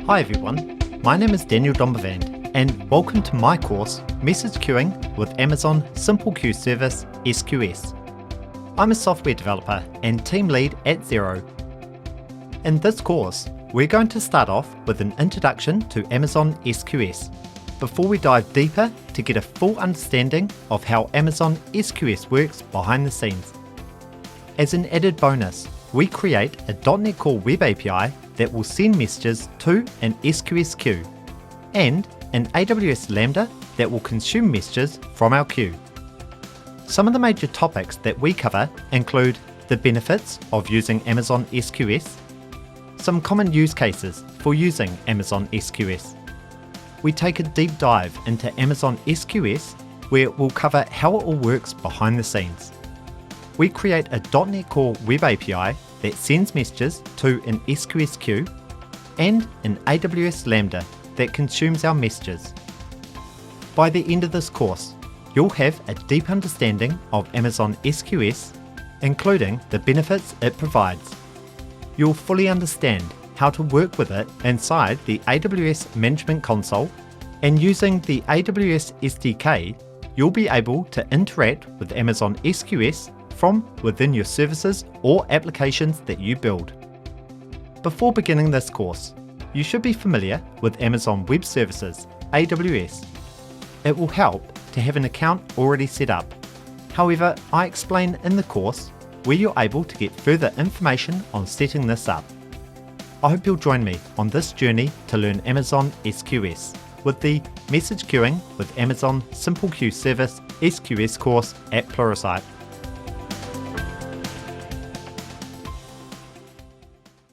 Hi everyone, my name is Daniel Dombavand and welcome to my course Message Queuing with Amazon Simple Queue Service SQS. I'm a software developer and team lead at Xero. In this course, we're going to start off with an introduction to Amazon SQS before we dive deeper to get a full understanding of how Amazon SQS works behind the scenes. As an added bonus, we create a .NET Core Web API that will send messages to an SQS queue, and an AWS Lambda that will consume messages from our queue. Some of the major topics that we cover include the benefits of using Amazon SQS, some common use cases for using Amazon SQS. We take a deep dive into Amazon SQS where we'll cover how it all works behind the scenes. We create a .NET Core Web API that sends messages to an SQS queue and an AWS Lambda that consumes our messages. By the end of this course, you'll have a deep understanding of Amazon SQS, including the benefits it provides. You'll fully understand how to work with it inside the AWS Management Console, and using the AWS SDK, you'll be able to interact with Amazon SQS from within your services or applications that you build. Before beginning this course, you should be familiar with Amazon Web Services, AWS. It will help to have an account already set up. However, I explain in the course where you're able to get further information on setting this up. I hope you'll join me on this journey to learn Amazon SQS with the Message Queuing with Amazon Simple Queue Service SQS course at Pluralsight.